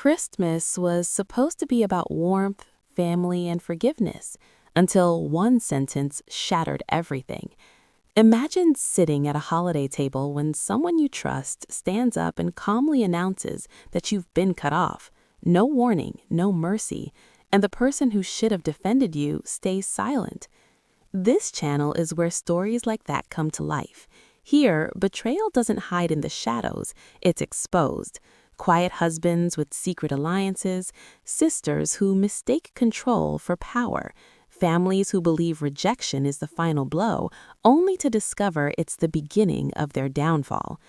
Christmas was supposed to be about warmth, family, and forgiveness, until one sentence shattered everything. Imagine sitting at a holiday table when someone you trust stands up and calmly announces that you've been cut off. No warning, no mercy, and the person who should have defended you stays silent. This channel is where stories like that come to life. Here, betrayal doesn't hide in the shadows, it's exposed. Quiet husbands with secret alliances, sisters who mistake control for power, families who believe rejection is the final blow, only to discover it's the beginning of their downfall.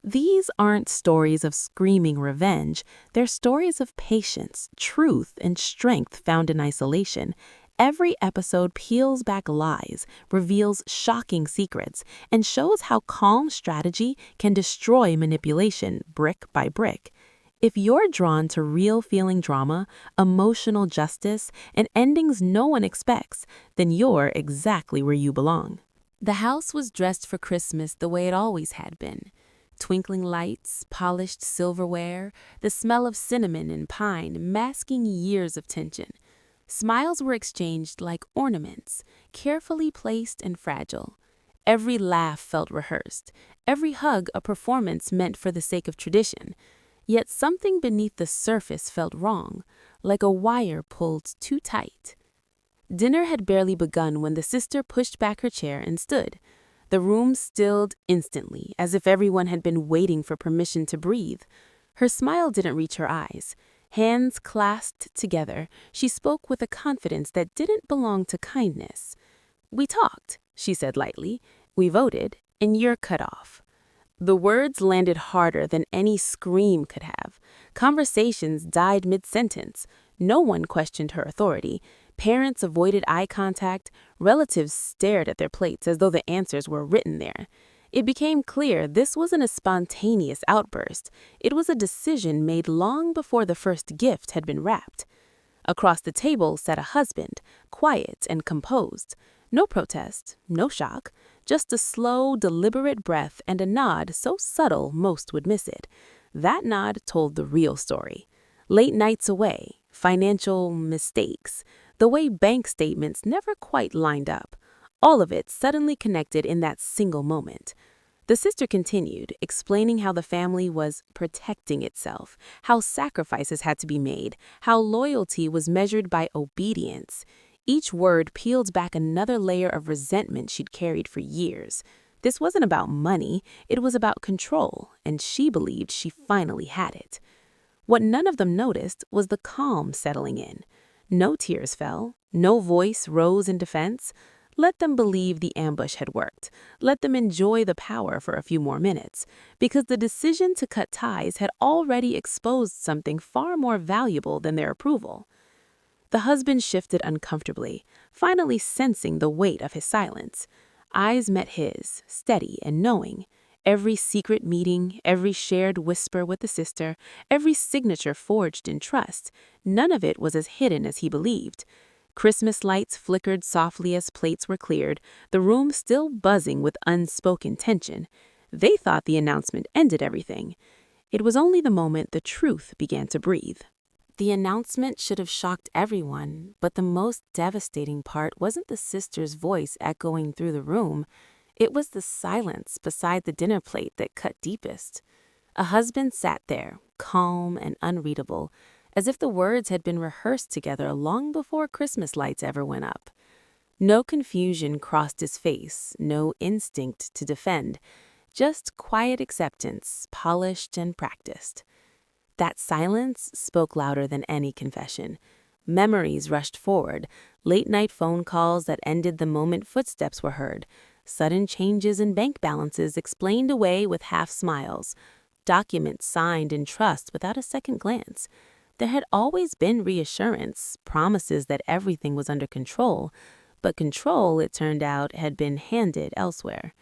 These aren't stories of screaming revenge, they're stories of patience, truth, and strength found in isolation. Every episode peels back lies, reveals shocking secrets, and shows how calm strategy can destroy manipulation brick by brick. If you're drawn to real feeling drama, emotional justice, and endings no one expects, then you're exactly where you belong. The house was dressed for Christmas the way it always had been. Twinkling lights, polished silverware, the smell of cinnamon and pine masking years of tension. Smiles were exchanged like ornaments, carefully placed and fragile. Every laugh felt rehearsed, every hug a performance meant for the sake of tradition. Yet something beneath the surface felt wrong, like a wire pulled too tight. Dinner had barely begun when the sister pushed back her chair and stood. The room stilled instantly, as if everyone had been waiting for permission to breathe. Her smile didn't reach her eyes. Hands clasped together, she spoke with a confidence that didn't belong to kindness. "We talked," she said lightly. "We voted, and you're cut off." The words landed harder than any scream could have. Conversations died mid-sentence. No one questioned her authority. Parents avoided eye contact. Relatives stared at their plates as though the answers were written there. It became clear this wasn't a spontaneous outburst. It was a decision made long before the first gift had been wrapped. Across the table sat a husband, quiet and composed. No protest, no shock, just a slow, deliberate breath and a nod so subtle most would miss it. That nod told the real story. Late nights away, financial mistakes, the way bank statements never quite lined up. All of it suddenly connected in that single moment. The sister continued, explaining how the family was protecting itself, how sacrifices had to be made, how loyalty was measured by obedience. Each word peeled back another layer of resentment she'd carried for years. This wasn't about money, it was about control, and she believed she finally had it. What none of them noticed was the calm settling in. No tears fell, no voice rose in defense. Let them believe the ambush had worked. Let them enjoy the power for a few more minutes, because the decision to cut ties had already exposed something far more valuable than their approval. The husband shifted uncomfortably, finally sensing the weight of his silence. Eyes met his, steady and knowing. Every secret meeting, every shared whisper with the sister, every signature forged in trust, none of it was as hidden as he believed. Christmas lights flickered softly as plates were cleared, the room still buzzing with unspoken tension. They thought the announcement ended everything. It was only the moment the truth began to breathe. The announcement should have shocked everyone, but the most devastating part wasn't the sister's voice echoing through the room. It was the silence beside the dinner plate that cut deepest. A husband sat there, calm and unreadable, as if the words had been rehearsed together long before Christmas lights ever went up. No confusion crossed his face, no instinct to defend, just quiet acceptance, polished and practiced. That silence spoke louder than any confession. Memories rushed forward, late-night phone calls that ended the moment footsteps were heard, sudden changes in bank balances explained away with half smiles, documents signed in trust without a second glance. There had always been reassurance, promises that everything was under control, but control, it turned out, had been handed elsewhere.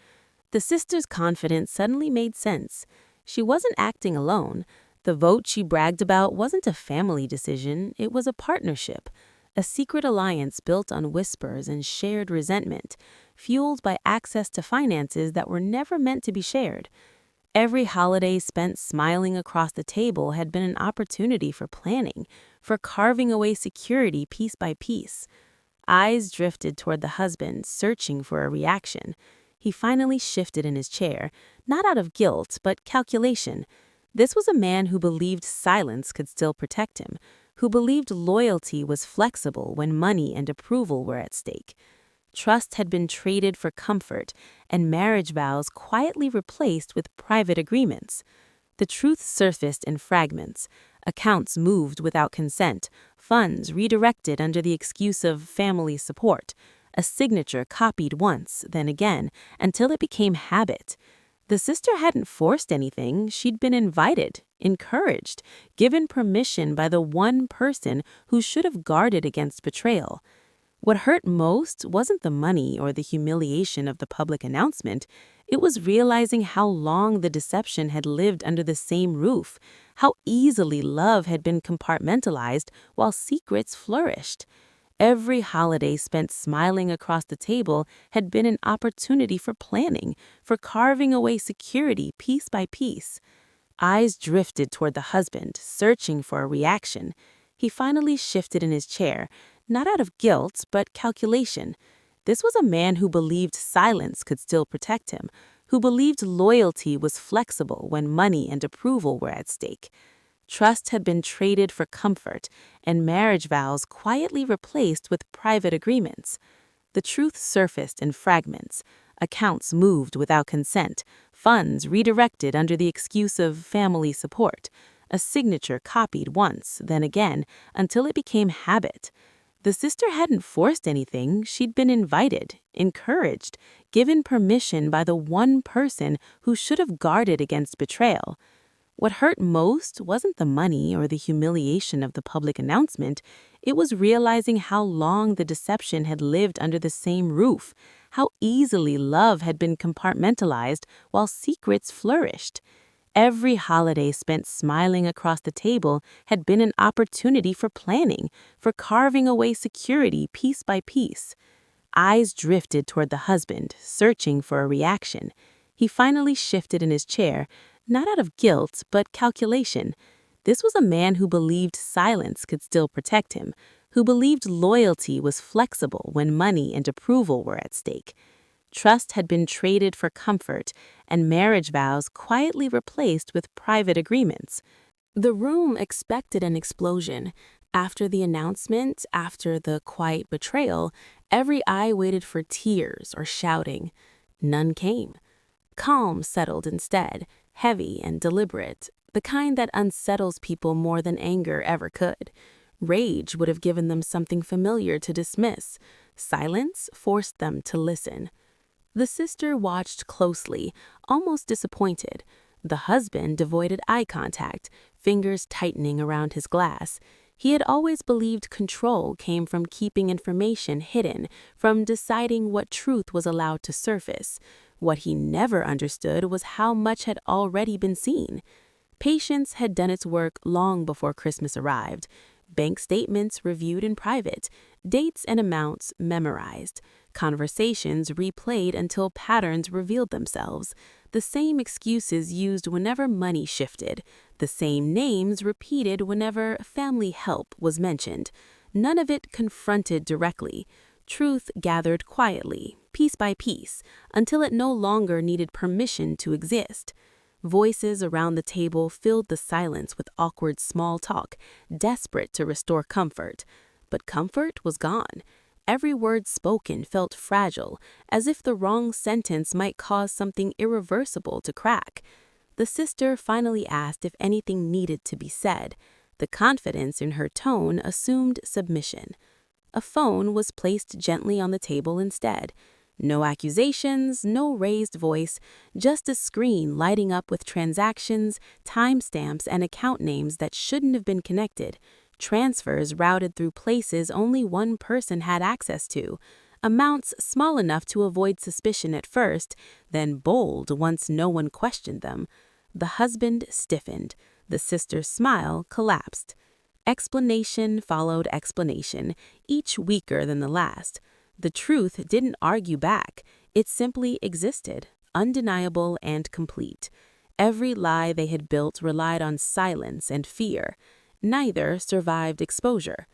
The sister's confidence suddenly made sense. She wasn't acting alone. The vote she bragged about wasn't a family decision, it was a partnership, a secret alliance built on whispers and shared resentment, fueled by access to finances that were never meant to be shared. Every holiday spent smiling across the table had been an opportunity for planning, for carving away security piece by piece. Eyes drifted toward the husband, searching for a reaction. He finally shifted in his chair, not out of guilt, but calculation. This was a man who believed silence could still protect him, who believed loyalty was flexible when money and approval were at stake. Trust had been traded for comfort, and marriage vows quietly replaced with private agreements. The truth surfaced in fragments. Accounts moved without consent, funds redirected under the excuse of family support, a signature copied once, then again, until it became habit. The sister hadn't forced anything, she'd been invited, encouraged, given permission by the one person who should have guarded against betrayal. What hurt most wasn't the money or the humiliation of the public announcement. It was realizing how long the deception had lived under the same roof, how easily love had been compartmentalized while secrets flourished. Every holiday spent smiling across the table had been an opportunity for planning, for carving away security piece by piece. Eyes drifted toward the husband, searching for a reaction. He finally shifted in his chair, not out of guilt, but calculation. This was a man who believed silence could still protect him, who believed loyalty was flexible when money and approval were at stake. Trust had been traded for comfort, and marriage vows quietly replaced with private agreements. The truth surfaced in fragments. Accounts moved without consent, funds redirected under the excuse of family support, a signature copied once, then again, until it became habit. The sister hadn't forced anything, she'd been invited, encouraged, given permission by the one person who should have guarded against betrayal. What hurt most wasn't the money or the humiliation of the public announcement, it was realizing how long the deception had lived under the same roof, how easily love had been compartmentalized while secrets flourished. Every holiday spent smiling across the table had been an opportunity for planning, for carving away security piece by piece. Eyes drifted toward the husband, searching for a reaction. He finally shifted in his chair, not out of guilt, but calculation. This was a man who believed silence could still protect him, who believed loyalty was flexible when money and approval were at stake. Trust had been traded for comfort, and marriage vows quietly replaced with private agreements. The room expected an explosion. After the announcement, after the quiet betrayal, every eye waited for tears or shouting. None came. Calm settled instead, heavy and deliberate, the kind that unsettles people more than anger ever could. Rage would have given them something familiar to dismiss. Silence forced them to listen. The sister watched closely, almost disappointed. The husband avoided eye contact, fingers tightening around his glass. He had always believed control came from keeping information hidden, from deciding what truth was allowed to surface. What he never understood was how much had already been seen. Patience had done its work long before Christmas arrived. Bank statements reviewed in private, dates and amounts memorized, conversations replayed until patterns revealed themselves, the same excuses used whenever money shifted, the same names repeated whenever family help was mentioned. None of it confronted directly. Truth gathered quietly, piece by piece, until it no longer needed permission to exist. Voices around the table filled the silence with awkward small talk, desperate to restore comfort. But comfort was gone. Every word spoken felt fragile, as if the wrong sentence might cause something irreversible to crack. The sister finally asked if anything needed to be said. The confidence in her tone assumed submission. A phone was placed gently on the table instead. No accusations, no raised voice, just a screen lighting up with transactions, timestamps, and account names that shouldn't have been connected. Transfers routed through places only one person had access to. Amounts small enough to avoid suspicion at first, then bold once no one questioned them. The husband stiffened. The sister's smile collapsed. Explanation followed explanation, each weaker than the last. The truth didn't argue back. It simply existed, undeniable and complete. Every lie they had built relied on silence and fear. Neither survived exposure.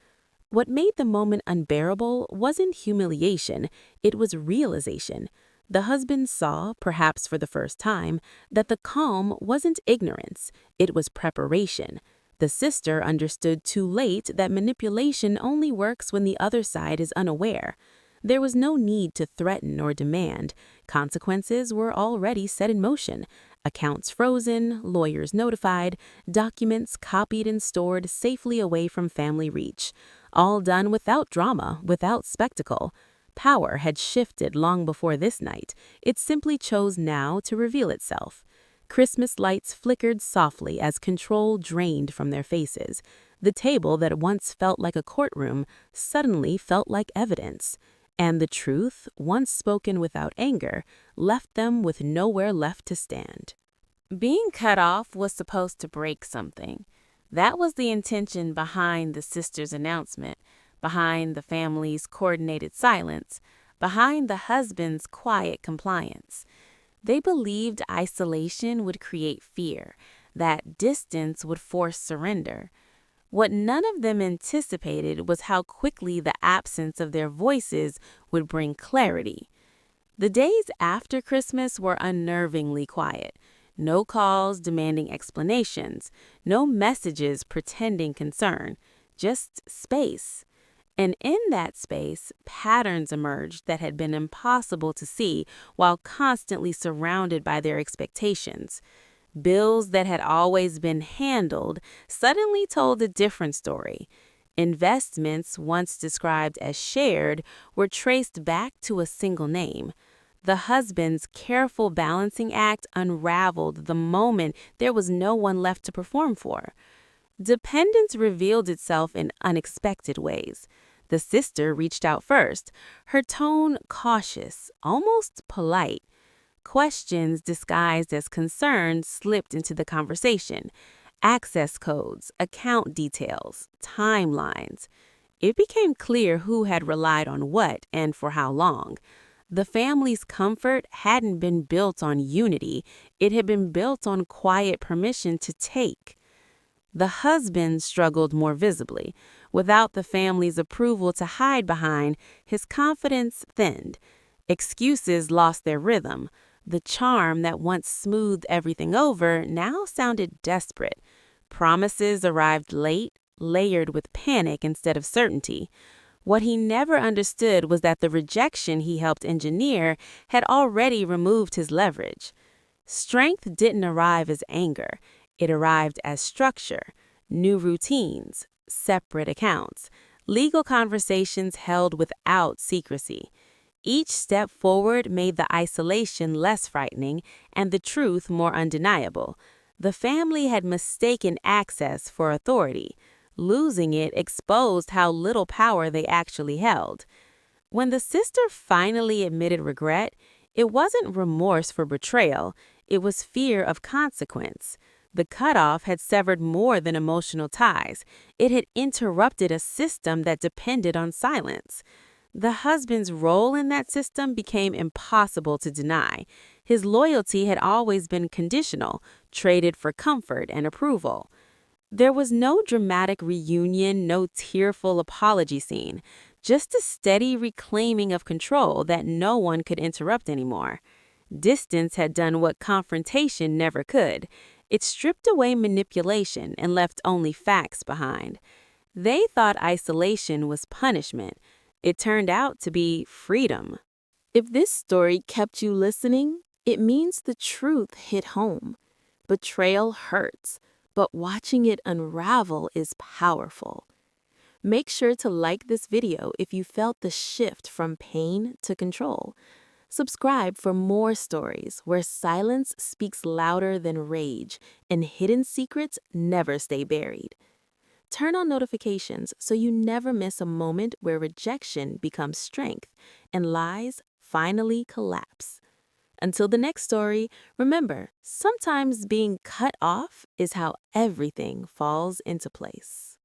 What made the moment unbearable wasn't humiliation, it was realization. The husband saw, perhaps for the first time, that the calm wasn't ignorance, it was preparation. The sister understood too late that manipulation only works when the other side is unaware. There was no need to threaten or demand. Consequences were already set in motion. Accounts frozen, lawyers notified, documents copied and stored safely away from family reach. All done without drama, without spectacle. Power had shifted long before this night. It simply chose now to reveal itself. Christmas lights flickered softly as control drained from their faces. The table that once felt like a courtroom suddenly felt like evidence. And the truth, once spoken without anger, left them with nowhere left to stand. Being cut off was supposed to break something. That was the intention behind the sister's announcement, behind the family's coordinated silence, behind the husband's quiet compliance. They believed isolation would create fear, that distance would force surrender. What none of them anticipated was how quickly the absence of their voices would bring clarity. The days after Christmas were unnervingly quiet. No calls demanding explanations, no messages pretending concern, just space. And in that space, patterns emerged that had been impossible to see while constantly surrounded by their expectations. Bills that had always been handled suddenly told a different story. Investments, once described as shared, were traced back to a single name. The husband's careful balancing act unraveled the moment there was no one left to perform for. Dependence revealed itself in unexpected ways. The sister reached out first, her tone cautious, almost polite. Questions disguised as concern slipped into the conversation. Access codes, account details, timelines. It became clear who had relied on what and for how long. The family's comfort hadn't been built on unity, it had been built on quiet permission to take. The husband struggled more visibly. Without the family's approval to hide behind, his confidence thinned. Excuses lost their rhythm. The charm that once smoothed everything over now sounded desperate. Promises arrived late, layered with panic instead of certainty. What he never understood was that the rejection he helped engineer had already removed his leverage. Strength didn't arrive as anger. It arrived as structure, new routines, separate accounts, legal conversations held without secrecy. Each step forward made the isolation less frightening and the truth more undeniable. The family had mistaken access for authority. Losing it exposed how little power they actually held. When the sister finally admitted regret, it wasn't remorse for betrayal, it was fear of consequence. The cutoff had severed more than emotional ties. It had interrupted a system that depended on silence. The husband's role in that system became impossible to deny. His loyalty had always been conditional, traded for comfort and approval. There was no dramatic reunion, no tearful apology scene, just a steady reclaiming of control that no one could interrupt anymore. Distance had done what confrontation never could. It stripped away manipulation and left only facts behind. They thought isolation was punishment. It turned out to be freedom. If this story kept you listening, it means the truth hit home. Betrayal hurts, but watching it unravel is powerful. Make sure to like this video if you felt the shift from pain to control. Subscribe for more stories where silence speaks louder than rage and hidden secrets never stay buried. Turn on notifications so you never miss a moment where rejection becomes strength and lies finally collapse. Until the next story, remember, sometimes being cut off is how everything falls into place.